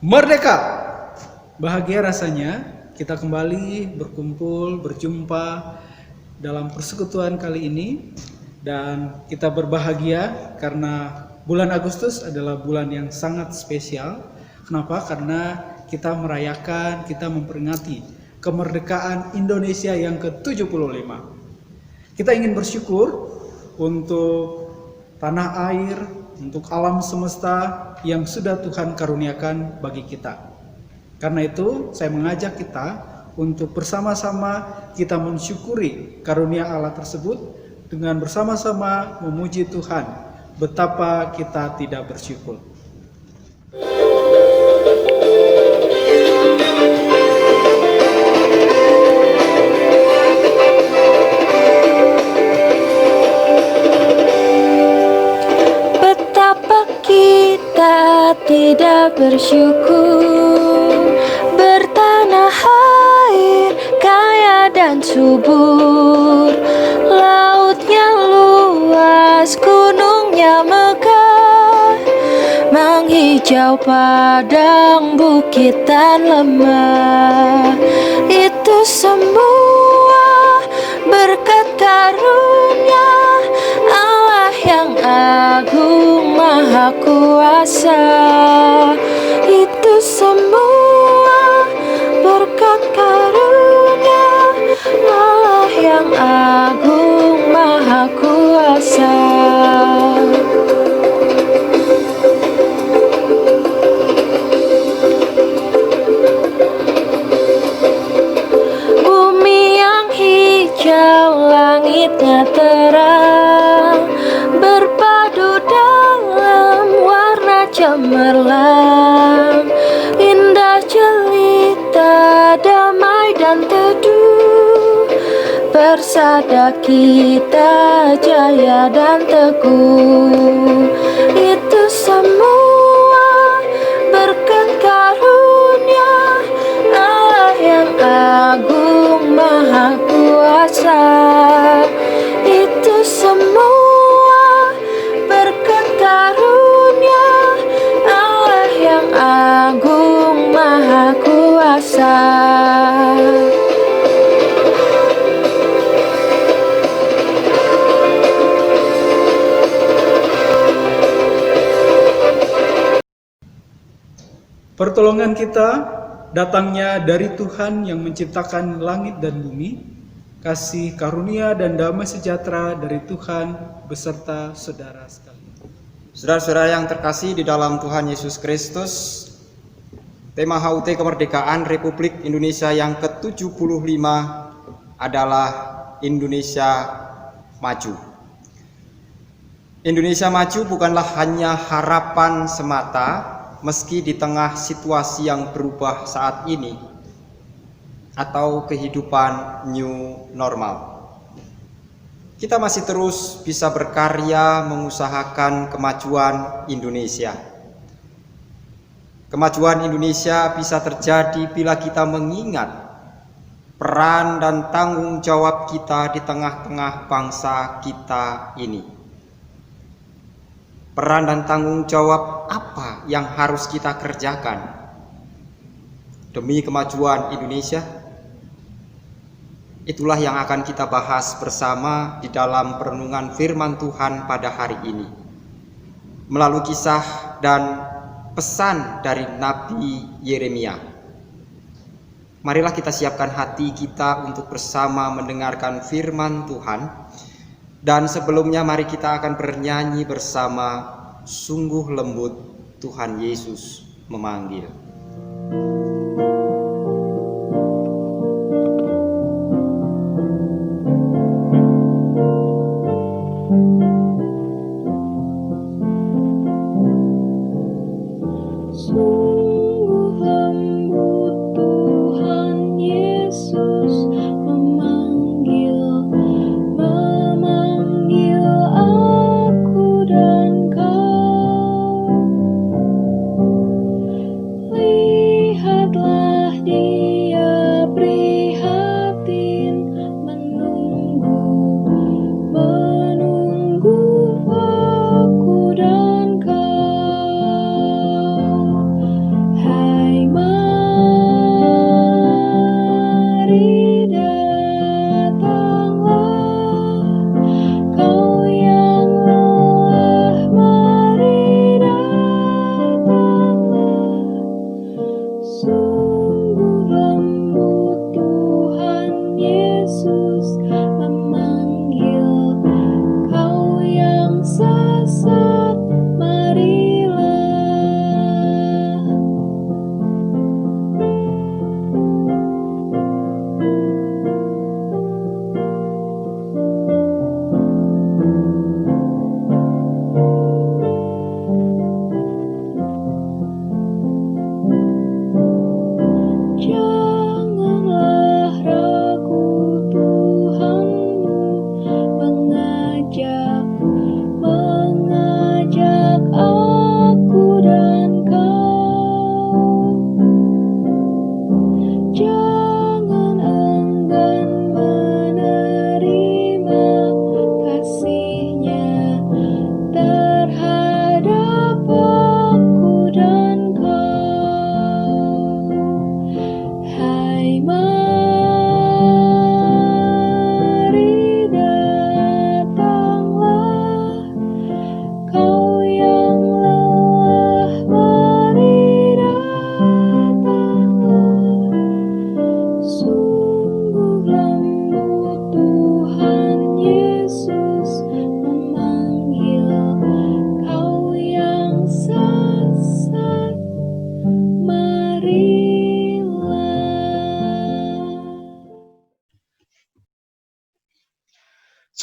Merdeka! Bahagia rasanya kita kembali berkumpul, berjumpa dalam persekutuan kali ini. Dan kita berbahagia karena bulan Agustus adalah bulan yang sangat spesial. Kenapa? Karena kita merayakan, kita memperingati kemerdekaan Indonesia yang ke-75. Kita ingin bersyukur untuk tanah air, untuk alam semesta yang sudah Tuhan karuniakan bagi kita. Karena itu saya mengajak kita untuk bersama-sama kita mensyukuri karunia Allah tersebut dengan bersama-sama memuji Tuhan. Betapa kita tidak bersyukur. Tidak bersyukur, bertanah air kaya dan subur, lautnya luas, gunungnya megah, menghijau padang, bukit dan lembah. Itu semua berkat karunia Allah yang agung maha kuasa. Itu semua berkat karunia Allah yang agung maha kuasa. Bumi yang hijau, langitnya terang, berpadu dalam warna cemerlang, indah jelita, damai dan teduh, persada kita jaya dan teguh. Itu semua berkat karunia Allah yang agung maha kuasa. Itu semua berkat karunia Allah yang agung maha kuasa. Pertolongan kita datangnya dari Tuhan yang menciptakan langit dan bumi. Kasih karunia dan damai sejahtera dari Tuhan beserta saudara sekalian. Saudara-saudara yang terkasih di dalam Tuhan Yesus Kristus, tema HUT Kemerdekaan Republik Indonesia yang ke-75 adalah Indonesia Maju. Indonesia Maju bukanlah hanya harapan semata, meski di tengah situasi yang berubah saat ini atau kehidupan new normal. Kita masih terus bisa berkarya mengusahakan kemajuan Indonesia. Kemajuan Indonesia bisa terjadi bila kita mengingat peran dan tanggung jawab kita di tengah-tengah bangsa kita ini. Peran dan tanggung jawab apa yang harus kita kerjakan demi kemajuan Indonesia? Itulah yang akan kita bahas bersama di dalam perenungan firman Tuhan pada hari ini, melalui kisah dan pesan dari Nabi Yeremia. Marilah kita siapkan hati kita untuk bersama mendengarkan firman Tuhan. Dan sebelumnya mari kita akan bernyanyi bersama Sungguh Lembut Tuhan Yesus Memanggil. Lihat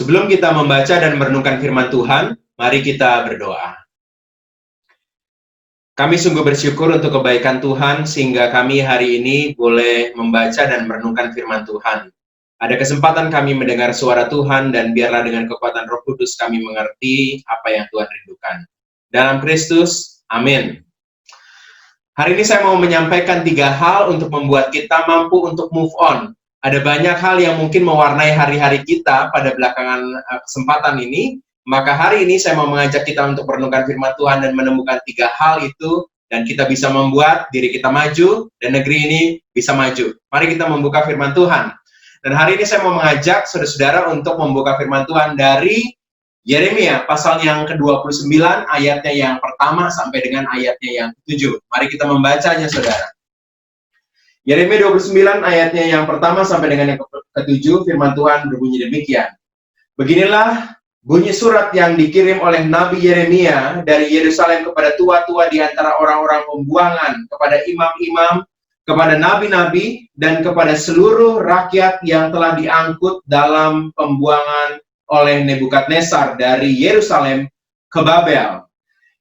Sebelum kita membaca dan merenungkan firman Tuhan, mari kita berdoa. Kami sungguh bersyukur untuk kebaikan Tuhan sehingga kami hari ini boleh membaca dan merenungkan firman Tuhan. Ada kesempatan kami mendengar suara Tuhan dan biarlah dengan kekuatan Roh Kudus kami mengerti apa yang Tuhan rindukan. Dalam Kristus, amin. Hari ini saya mau menyampaikan 3 hal untuk membuat kita mampu untuk move on. Ada banyak hal yang mungkin mewarnai hari-hari kita pada belakangan kesempatan ini. Maka hari ini saya mau mengajak kita untuk merenungkan firman Tuhan dan menemukan 3 hal itu, dan kita bisa membuat diri kita maju dan negeri ini bisa maju. Mari kita membuka firman Tuhan. Dan hari ini saya mau mengajak saudara-saudara untuk membuka firman Tuhan dari Yeremia pasal yang ke-29 ayatnya yang pertama sampai dengan ayatnya yang ke-7. Mari kita membacanya, saudara. Yeremia 29 ayatnya yang pertama sampai dengan yang ke-7, firman Tuhan berbunyi demikian. Beginilah bunyi surat yang dikirim oleh Nabi Yeremia dari Yerusalem kepada tua-tua di antara orang-orang pembuangan, kepada imam-imam, kepada nabi-nabi, dan kepada seluruh rakyat yang telah diangkut dalam pembuangan oleh Nebukadnezar dari Yerusalem ke Babel.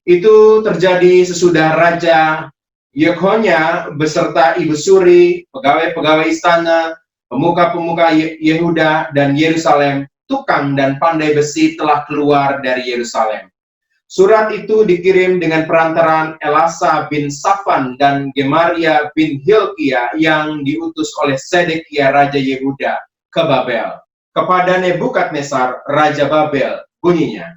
Itu terjadi sesudah Raja Yekhonya beserta ibu suri, pegawai-pegawai istana, pemuka-pemuka Yehuda dan Yerusalem, tukang dan pandai besi telah keluar dari Yerusalem. Surat itu dikirim dengan perantaraan Elasa bin Safan dan Gemaria bin Hilkia yang diutus oleh Sedekia Raja Yehuda ke Babel, kepada Nebukadnezar Raja Babel. Bunyinya,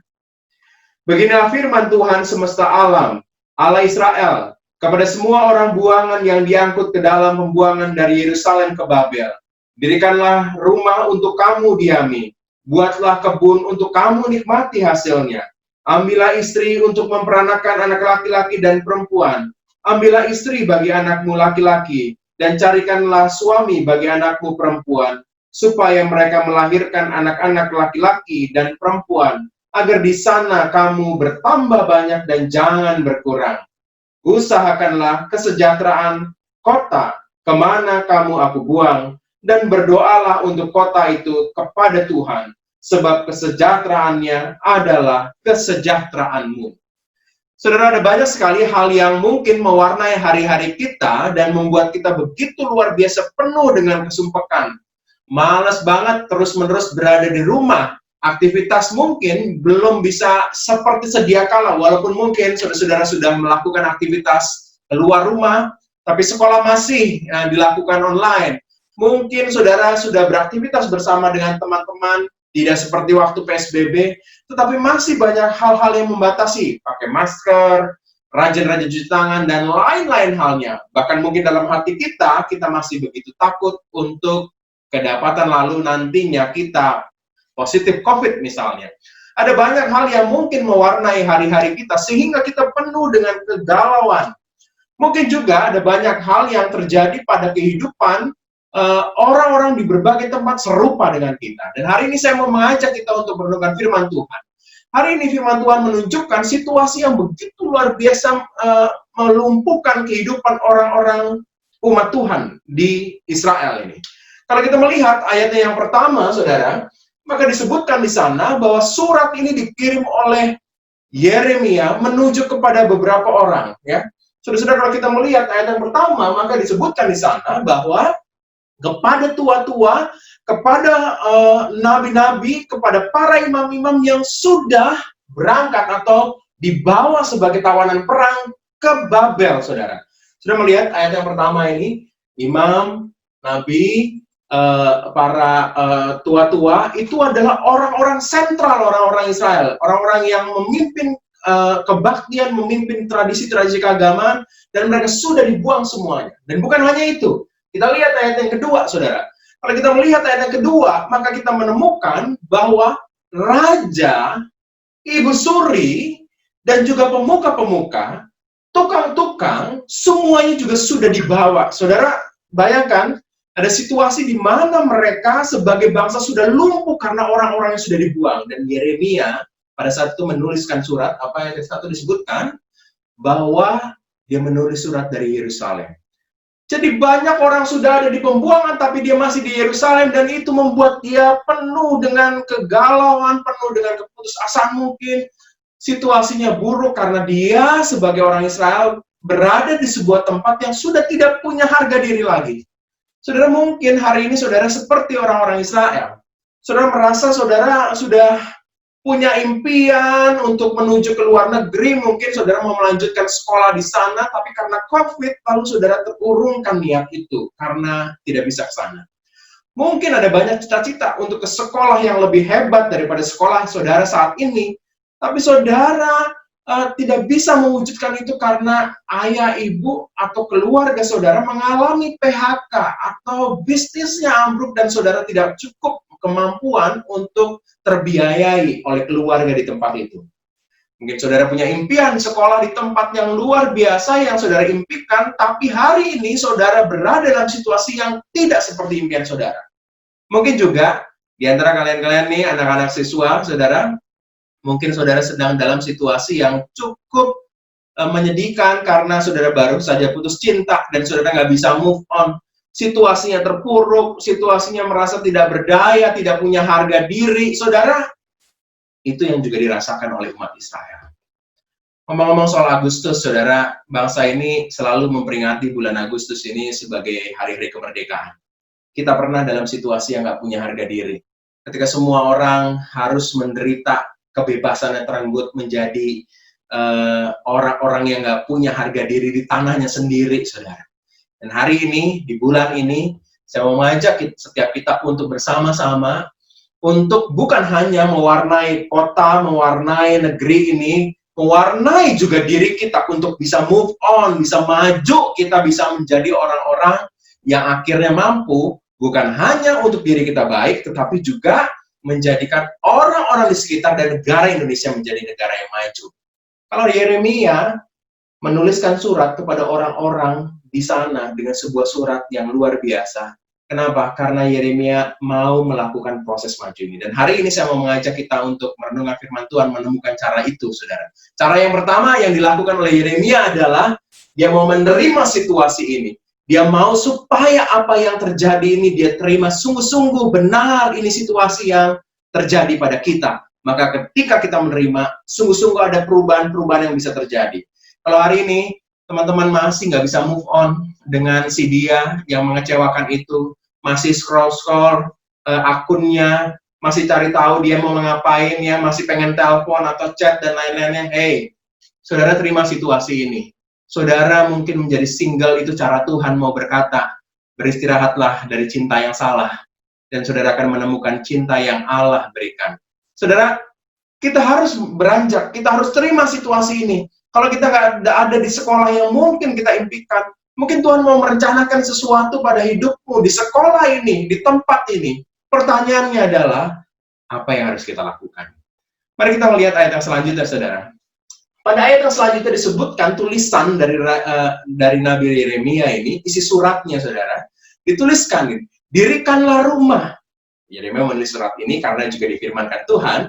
beginilah firman Tuhan semesta alam, Allah Israel, kepada semua orang buangan yang diangkut ke dalam pembuangan dari Yerusalem ke Babel. Dirikanlah rumah untuk kamu diami, buatlah kebun untuk kamu nikmati hasilnya. Ambillah istri untuk memperanakan anak laki-laki dan perempuan. Ambillah istri bagi anakmu laki-laki, dan carikanlah suami bagi anakmu perempuan, supaya mereka melahirkan anak-anak laki-laki dan perempuan, agar di sana kamu bertambah banyak dan jangan berkurang. Usahakanlah kesejahteraan kota kemana kamu aku buang, dan berdoalah untuk kota itu kepada Tuhan, sebab kesejahteraannya adalah kesejahteraanmu. Saudara, ada banyak sekali hal yang mungkin mewarnai hari-hari kita dan membuat kita begitu luar biasa penuh dengan kesumpekan. Malas banget terus-menerus berada di rumah. Aktivitas mungkin belum bisa seperti sedia kala, walaupun mungkin saudara-saudara sudah melakukan aktivitas keluar rumah, tapi sekolah masih dilakukan online. Mungkin saudara sudah beraktivitas bersama dengan teman-teman, tidak seperti waktu PSBB, tetapi masih banyak hal-hal yang membatasi, pakai masker, rajin-rajin cuci tangan, dan lain-lain halnya. Bahkan mungkin dalam hati kita masih begitu takut untuk kedapatan lalu nantinya kita positif COVID misalnya. Ada banyak hal yang mungkin mewarnai hari-hari kita, sehingga kita penuh dengan kegalauan. Mungkin juga ada banyak hal yang terjadi pada kehidupan orang-orang di berbagai tempat serupa dengan kita. Dan hari ini saya mau mengajak kita untuk merenungkan firman Tuhan. Hari ini firman Tuhan menunjukkan situasi yang begitu luar biasa melumpuhkan kehidupan orang-orang umat Tuhan di Israel ini. Kalau kita melihat ayatnya yang pertama, saudara, maka disebutkan di sana bahwa surat ini dikirim oleh Yeremia menuju kepada beberapa orang. Ya, saudara-saudara, kalau kita melihat ayat yang pertama, maka disebutkan di sana bahwa kepada tua-tua, kepada nabi-nabi, kepada para imam-imam yang sudah berangkat atau dibawa sebagai tawanan perang ke Babel, saudara. Sudah melihat ayat yang pertama ini, imam, nabi, para tua-tua, itu adalah orang-orang sentral, orang-orang Israel, orang-orang yang memimpin kebaktian, memimpin tradisi-tradisi keagamaan, dan mereka sudah dibuang semuanya. Dan bukan hanya itu, kita lihat ayat yang kedua, saudara. Kalau kita melihat ayat yang kedua, maka kita menemukan bahwa raja, ibu suri, dan juga pemuka-pemuka, tukang-tukang, semuanya juga sudah dibawa. Saudara, bayangkan, ada situasi di mana mereka sebagai bangsa sudah lumpuh karena orang-orang yang sudah dibuang. Dan Yeremia pada saat itu menuliskan surat, apa yang satu disebutkan, bahwa dia menulis surat dari Yerusalem. Jadi banyak orang sudah ada di pembuangan, tapi dia masih di Yerusalem, dan itu membuat dia penuh dengan kegalauan, penuh dengan keputusasaan mungkin. Situasinya buruk karena dia sebagai orang Israel berada di sebuah tempat yang sudah tidak punya harga diri lagi. Saudara, mungkin hari ini saudara seperti orang-orang Israel. Saudara merasa saudara sudah punya impian untuk menuju ke luar negeri, mungkin saudara mau melanjutkan sekolah di sana, tapi karena COVID, lalu saudara terurungkan niat itu karena tidak bisa ke sana. Mungkin ada banyak cita-cita untuk ke sekolah yang lebih hebat daripada sekolah saudara saat ini, tapi saudara tidak bisa mewujudkan itu karena ayah, ibu, atau keluarga saudara mengalami PHK atau bisnisnya ambruk dan saudara tidak cukup kemampuan untuk terbiayai oleh keluarga di tempat itu. Mungkin saudara punya impian sekolah di tempat yang luar biasa yang saudara impikan, tapi hari ini saudara berada dalam situasi yang tidak seperti impian saudara. Mungkin juga di antara kalian-kalian nih, anak-anak siswa, saudara, mungkin saudara sedang dalam situasi yang cukup menyedihkan karena saudara baru saja putus cinta dan saudara nggak bisa move on. Situasinya terpuruk, situasinya merasa tidak berdaya, tidak punya harga diri. Saudara, itu yang juga dirasakan oleh umat Israel. Ngomong-ngomong soal Agustus, saudara, bangsa ini selalu memperingati bulan Agustus ini sebagai hari-hari kemerdekaan. Kita pernah dalam situasi yang nggak punya harga diri. Ketika semua orang harus menderita kebebasan yang terenggut menjadi orang-orang yang nggak punya harga diri di tanahnya sendiri, saudara. Dan hari ini, di bulan ini, saya mau mengajak setiap kita untuk bersama-sama, untuk bukan hanya mewarnai kota, mewarnai negeri ini, mewarnai juga diri kita untuk bisa move on, bisa maju, kita bisa menjadi orang-orang yang akhirnya mampu, bukan hanya untuk diri kita baik, tetapi juga menjadikan orang-orang di sekitar dan negara Indonesia menjadi negara yang maju. Kalau Yeremia menuliskan surat kepada orang-orang di sana dengan sebuah surat yang luar biasa. Kenapa? Karena Yeremia mau melakukan proses maju ini. Dan hari ini saya mau mengajak kita untuk merenungkan firman Tuhan, menemukan cara itu, saudara. Cara yang pertama yang dilakukan oleh Yeremia adalah dia mau menerima situasi ini. Dia mau supaya apa yang terjadi ini dia terima sungguh-sungguh benar ini situasi yang terjadi pada kita. Maka ketika kita menerima, sungguh-sungguh ada perubahan-perubahan yang bisa terjadi. Kalau hari ini teman-teman masih nggak bisa move on dengan si dia yang mengecewakan itu, masih scroll-scroll akunnya, masih cari tahu dia mau ngapain ya, masih pengen telepon atau chat dan lain-lainnya. Hey, saudara terima situasi ini. Saudara mungkin menjadi single itu cara Tuhan mau berkata, beristirahatlah dari cinta yang salah, dan saudara akan menemukan cinta yang Allah berikan. Saudara, kita harus beranjak, kita harus terima situasi ini. Kalau kita nggak ada di sekolah yang mungkin kita impikan, mungkin Tuhan mau merencanakan sesuatu pada hidupmu di sekolah ini, di tempat ini. Pertanyaannya adalah, apa yang harus kita lakukan? Mari kita melihat ayat yang selanjutnya, saudara. Pada ayat yang selanjutnya disebutkan tulisan dari Nabi Yeremia ini, isi suratnya, saudara. Dituliskan, dirikanlah rumah. Yeremia menulis surat ini karena juga difirmankan Tuhan,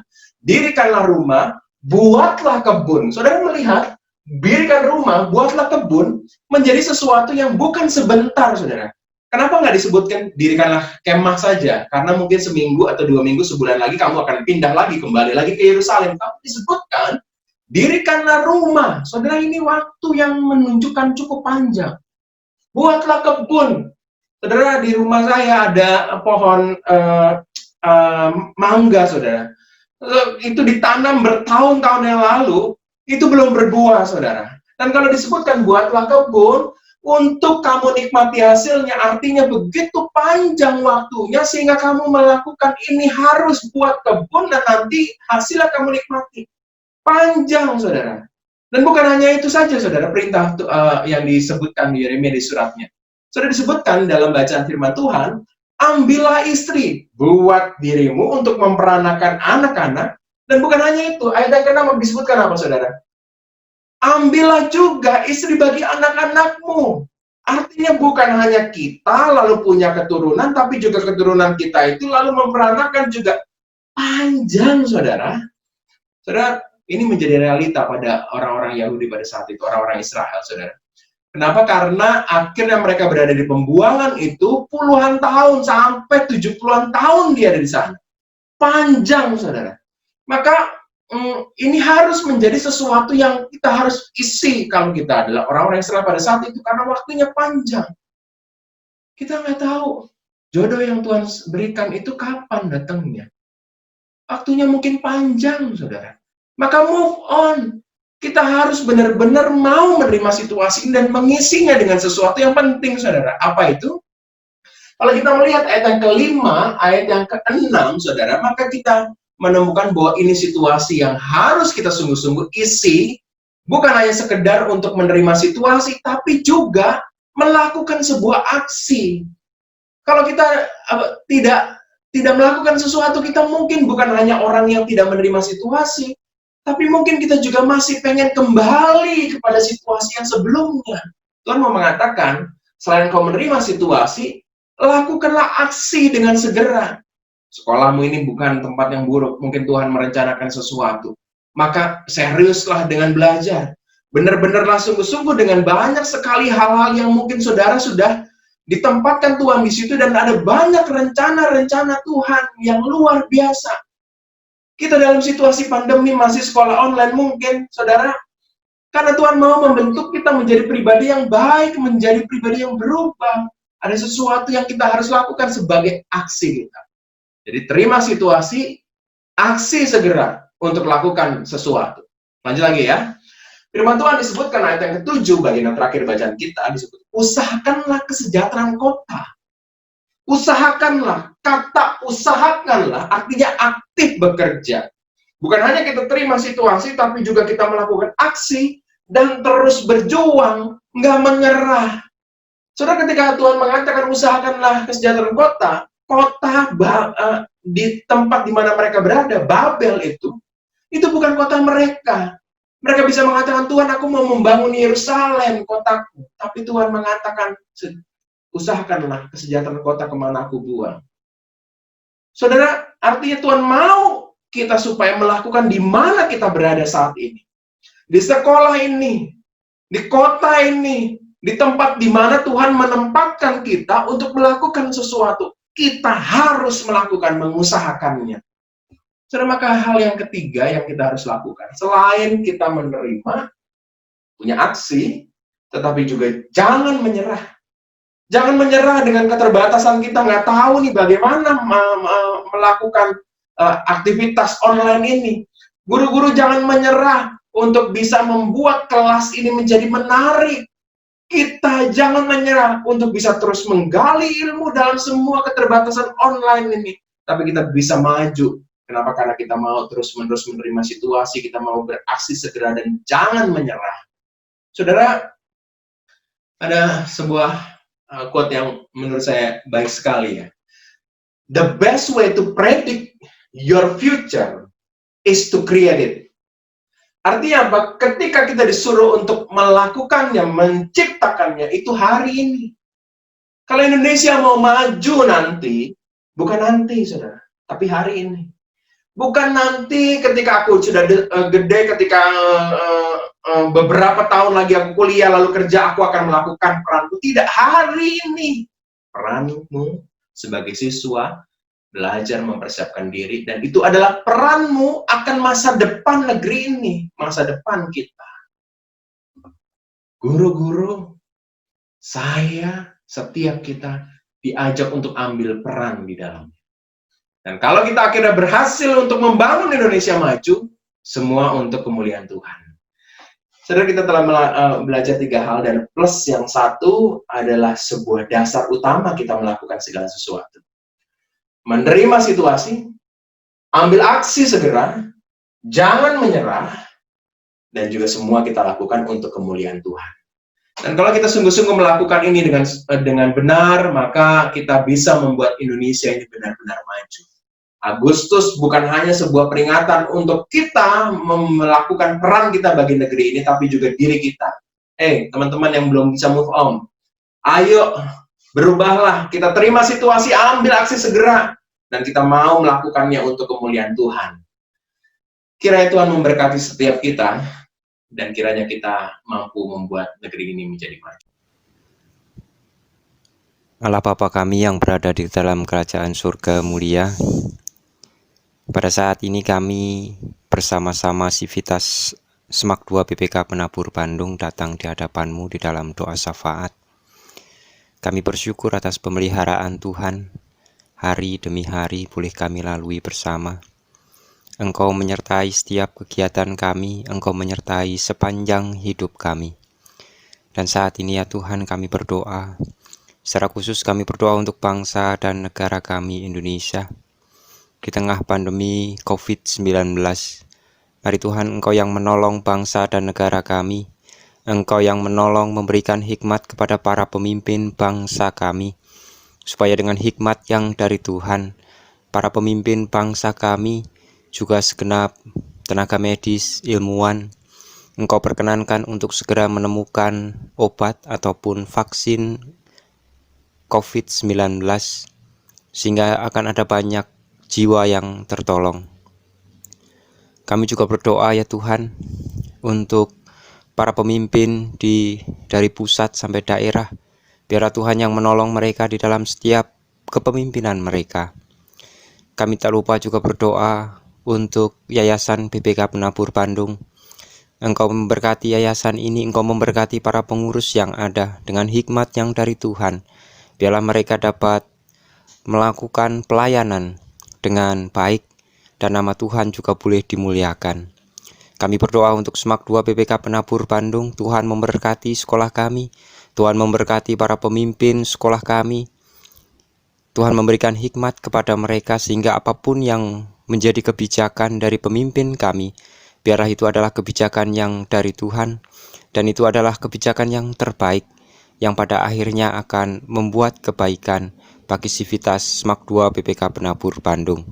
dirikanlah rumah, buatlah kebun. Saudara melihat, dirikan rumah, buatlah kebun, menjadi sesuatu yang bukan sebentar, saudara. Kenapa nggak disebutkan dirikanlah kemah saja? Karena mungkin seminggu atau 2 minggu, sebulan lagi kamu akan pindah lagi, kembali lagi ke Yerusalem. Tapi disebutkan, dirikanlah rumah. Saudara, ini waktu yang menunjukkan cukup panjang. Buatlah kebun. Saudara, di rumah saya ada pohon mangga, saudara. Itu ditanam bertahun-tahun yang lalu, itu belum berbuah, saudara. Dan kalau disebutkan buatlah kebun, untuk kamu nikmati hasilnya, artinya begitu panjang waktunya, sehingga kamu melakukan ini harus buat kebun, dan nanti hasilnya kamu nikmati. Panjang, saudara. Dan bukan hanya itu saja, saudara, perintah yang disebutkan di Yeremia di suratnya. Sudah disebutkan dalam bacaan firman Tuhan, ambillah istri buat dirimu untuk memperanakan anak-anak. Dan bukan hanya itu, ayat yang ke-6 disebutkan apa, saudara? Ambillah juga istri bagi anak-anakmu. Artinya bukan hanya kita lalu punya keturunan, tapi juga keturunan kita itu lalu memperanakan juga. Panjang, saudara. Saudara, ini menjadi realita pada orang-orang Yahudi pada saat itu, orang-orang Israel, saudara. Kenapa? Karena akhirnya mereka berada di pembuangan itu puluhan tahun, sampai 70-an tahun dia ada di sana. Panjang, saudara. Maka ini harus menjadi sesuatu yang kita harus isi kalau kita adalah orang-orang Israel pada saat itu, karena waktunya panjang. Kita nggak tahu jodoh yang Tuhan berikan itu kapan datangnya. Waktunya mungkin panjang, saudara. Maka move on. Kita harus benar-benar mau menerima situasi dan mengisinya dengan sesuatu yang penting, saudara. Apa itu? Kalau kita melihat ayat yang kelima, ayat yang keenam, saudara, maka kita menemukan bahwa ini situasi yang harus kita sungguh-sungguh isi, bukan hanya sekedar untuk menerima situasi, tapi juga melakukan sebuah aksi. Kalau kita tidak melakukan sesuatu, kita mungkin bukan hanya orang yang tidak menerima situasi, tapi mungkin kita juga masih pengen kembali kepada situasi yang sebelumnya. Tuhan mau mengatakan, selain kau menerima situasi, lakukanlah aksi dengan segera. Sekolahmu ini bukan tempat yang buruk, mungkin Tuhan merencanakan sesuatu. Maka seriuslah dengan belajar. Benar-benarlah sungguh-sungguh dengan banyak sekali hal-hal yang mungkin saudara sudah ditempatkan Tuhan di situ, dan ada banyak rencana-rencana Tuhan yang luar biasa. Kita dalam situasi pandemi masih sekolah online mungkin, saudara, karena Tuhan mau membentuk kita menjadi pribadi yang baik, menjadi pribadi yang berubah. Ada sesuatu yang kita harus lakukan sebagai aksi kita. Jadi terima situasi, aksi segera untuk lakukan sesuatu. Lanjut lagi ya. Firman Tuhan disebutkan ayat yang ke-7, bagian yang terakhir bacaan kita, disebut, usahakanlah kesejahteraan kota. Usahakanlah, kata usahakanlah artinya aktif bekerja. Bukan hanya kita terima situasi, tapi juga kita melakukan aksi dan terus berjuang, nggak menyerah. Saudara, ketika Tuhan mengatakan usahakanlah kesejahteraan kota di tempat di mana mereka berada, Babel itu bukan kota mereka. Mereka bisa mengatakan, Tuhan, aku mau membangun Yerusalem, kotaku. Tapi Tuhan mengatakan, usahakanlah kesejahteraan kota kemana aku buang. Saudara, artinya Tuhan mau kita supaya melakukan di mana kita berada saat ini. Di sekolah ini, di kota ini, di tempat di mana Tuhan menempatkan kita untuk melakukan sesuatu. Kita harus melakukan, mengusahakannya. Saudara, maka hal yang ketiga yang kita harus lakukan, selain kita menerima, punya aksi, tetapi juga jangan menyerah. Jangan menyerah dengan keterbatasan kita, nggak tahu nih bagaimana melakukan aktivitas online ini. Guru-guru jangan menyerah untuk bisa membuat kelas ini menjadi menarik. Kita jangan menyerah untuk bisa terus menggali ilmu dalam semua keterbatasan online ini. Tapi kita bisa maju. Kenapa? Karena kita mau terus-menerus menerima situasi, kita mau beraksi segera dan jangan menyerah. Saudara, ada sebuah quote yang menurut saya baik sekali ya. The best way to predict your future is to create it. Artinya apa? Ketika kita disuruh untuk melakukannya, menciptakannya, itu hari ini. Kalau Indonesia mau maju nanti, bukan nanti, saudara, tapi hari ini. Bukan nanti ketika aku sudah gede, ketika beberapa tahun lagi aku kuliah, lalu kerja, aku akan melakukan peranku. Tidak, hari ini. Peranmu sebagai siswa, belajar mempersiapkan diri, dan itu adalah peranmu akan masa depan negeri ini, masa depan kita. Guru-guru, saya, setiap kita diajak untuk ambil peran di dalamnya. Dan kalau kita akhirnya berhasil untuk membangun Indonesia maju, semua untuk kemuliaan Tuhan. Saudara, kita telah belajar 3 hal, dan plus yang satu adalah sebuah dasar utama kita melakukan segala sesuatu. Menerima situasi, ambil aksi segera, jangan menyerah, dan juga semua kita lakukan untuk kemuliaan Tuhan. Dan kalau kita sungguh-sungguh melakukan ini dengan benar, maka kita bisa membuat Indonesia ini benar-benar maju. Agustus bukan hanya sebuah peringatan untuk kita melakukan peran kita bagi negeri ini, tapi juga diri kita. Teman-teman yang belum bisa move on, ayo berubahlah, kita terima situasi, ambil aksi segera, dan kita mau melakukannya untuk kemuliaan Tuhan. Kiranya Tuhan memberkati setiap kita, dan kiranya kita mampu membuat negeri ini menjadi maju. Allah Bapa kami yang berada di dalam kerajaan surga mulia, pada saat ini kami bersama-sama Sivitas Semak 2 PPK Penabur Bandung datang di hadapan-Mu di dalam doa syafaat. Kami bersyukur atas pemeliharaan Tuhan, hari demi hari boleh kami lalui bersama. Engkau menyertai setiap kegiatan kami, Engkau menyertai sepanjang hidup kami. Dan saat ini ya Tuhan kami berdoa, secara khusus kami berdoa untuk bangsa dan negara kami Indonesia. Di tengah pandemi COVID-19, mari Tuhan Engkau yang menolong bangsa dan negara kami. Engkau yang menolong memberikan hikmat kepada para pemimpin bangsa kami. Supaya dengan hikmat yang dari Tuhan, para pemimpin bangsa kami, juga segenap tenaga medis, ilmuwan, Engkau perkenankan untuk segera menemukan obat ataupun vaksin COVID-19, sehingga akan ada banyak jiwa yang tertolong. Kami juga berdoa ya Tuhan, untuk para pemimpin dari pusat sampai daerah, biarlah Tuhan yang menolong mereka di dalam setiap kepemimpinan mereka. Kami tak lupa juga berdoa untuk Yayasan PPK Penabur Bandung. Engkau memberkati yayasan ini, Engkau memberkati para pengurus yang ada dengan hikmat yang dari Tuhan. Biarlah mereka dapat melakukan pelayanan dengan baik dan nama Tuhan juga boleh dimuliakan. Kami berdoa untuk Semak 2 PPK Penabur Bandung. Tuhan memberkati sekolah kami, Tuhan memberkati para pemimpin sekolah kami. Tuhan memberikan hikmat kepada mereka sehingga apapun yang menjadi kebijakan dari pemimpin kami, biarlah itu adalah kebijakan yang dari Tuhan, dan itu adalah kebijakan yang terbaik, yang pada akhirnya akan membuat kebaikan bagi Sivitas Semak 2 PPK Penabur Bandung.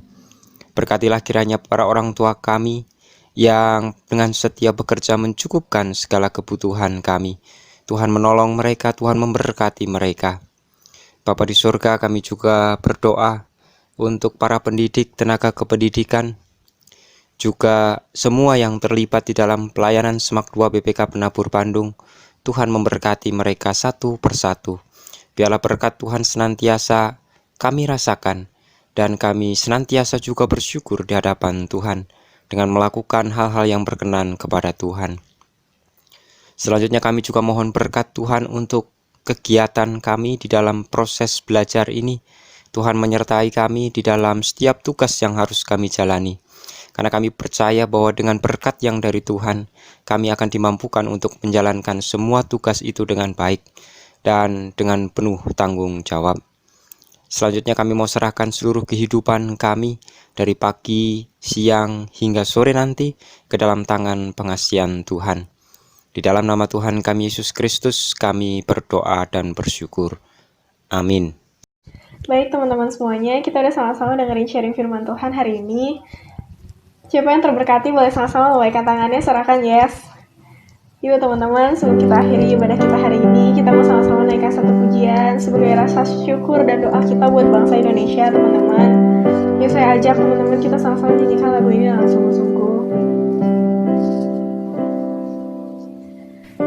Berkatilah kiranya para orang tua kami yang dengan setia bekerja mencukupkan segala kebutuhan kami. Tuhan menolong mereka, Tuhan memberkati mereka. Bapa di surga, kami juga berdoa untuk para pendidik, tenaga kependidikan, juga semua yang terlibat di dalam pelayanan Semak 2 PPK Penabur Bandung. Tuhan memberkati mereka satu persatu. Biarlah berkat Tuhan senantiasa kami rasakan, dan kami senantiasa juga bersyukur di hadapan Tuhan dengan melakukan hal-hal yang berkenan kepada Tuhan. Selanjutnya kami juga mohon berkat Tuhan untuk kegiatan kami di dalam proses belajar ini. Tuhan menyertai kami di dalam setiap tugas yang harus kami jalani. Karena kami percaya bahwa dengan berkat yang dari Tuhan, kami akan dimampukan untuk menjalankan semua tugas itu dengan baik dan dengan penuh tanggung jawab. Selanjutnya kami mau serahkan seluruh kehidupan kami dari pagi, siang, hingga sore nanti ke dalam tangan pengasihan Tuhan. Di dalam nama Tuhan kami Yesus Kristus, kami berdoa dan bersyukur. Amin. Baik teman-teman semuanya, kita udah sama-sama dengerin sharing firman Tuhan hari ini. Siapa yang terberkati boleh sama-sama melambaikan tangannya, serahkan yes. Yuk teman-teman, sebelum kita akhiri ibadah kita hari ini, kita mau sama-sama naikkan satu pujian sebagai rasa syukur dan doa kita buat bangsa Indonesia, teman-teman. Yuk saya ajak teman-teman kita sama-sama nyanyikan lagu ini dengan sungguh-sungguh.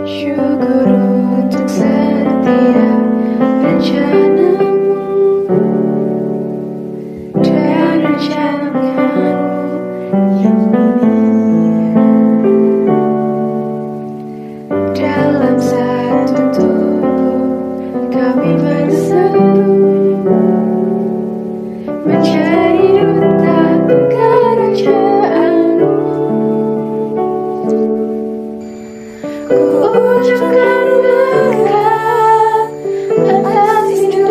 Syukur untuk setiap rencanamu dan rencanamu yang mulia. Dalam satu tubuh kami bersatu mencari duta kerajaanmu. Ku ucapkan berkat atas hidup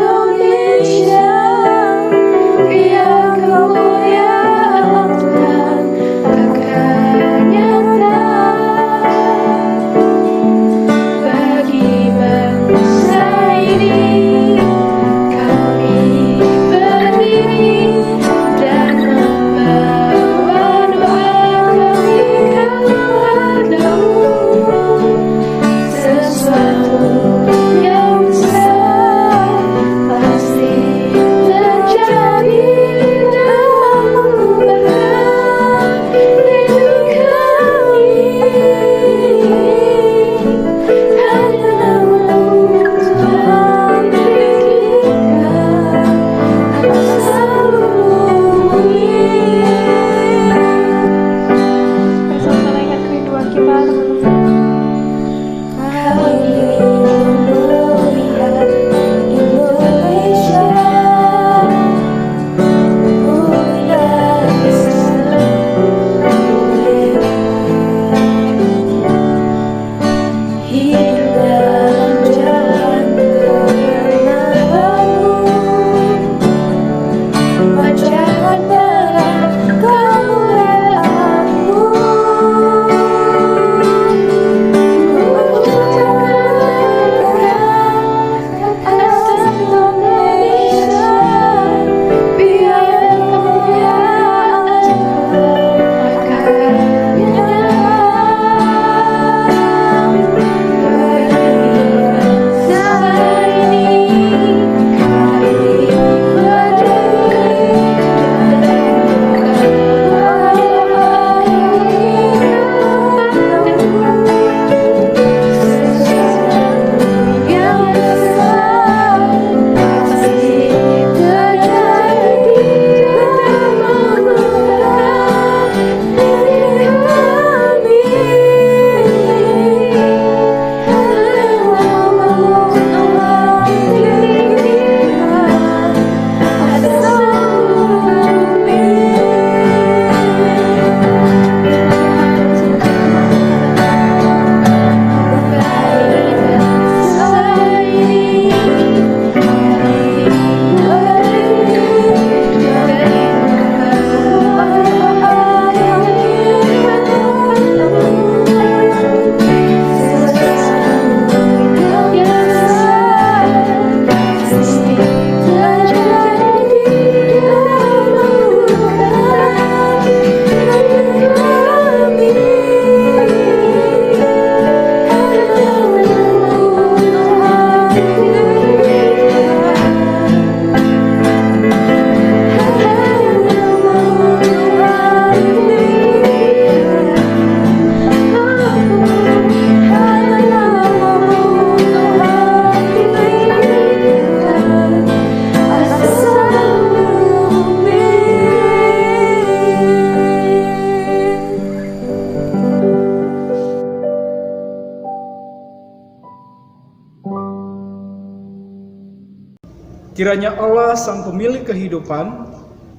Kiranya Allah Sang Pemilik kehidupan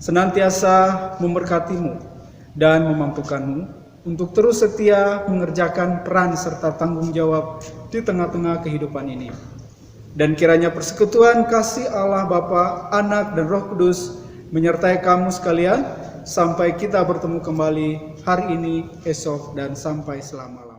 senantiasa memberkatimu dan memampukanmu untuk terus setia mengerjakan peran serta tanggung jawab di tengah-tengah kehidupan ini. Dan kiranya persekutuan kasih Allah Bapa, Anak, dan Roh Kudus menyertai kamu sekalian sampai kita bertemu kembali hari ini, esok, dan sampai selama-lamanya.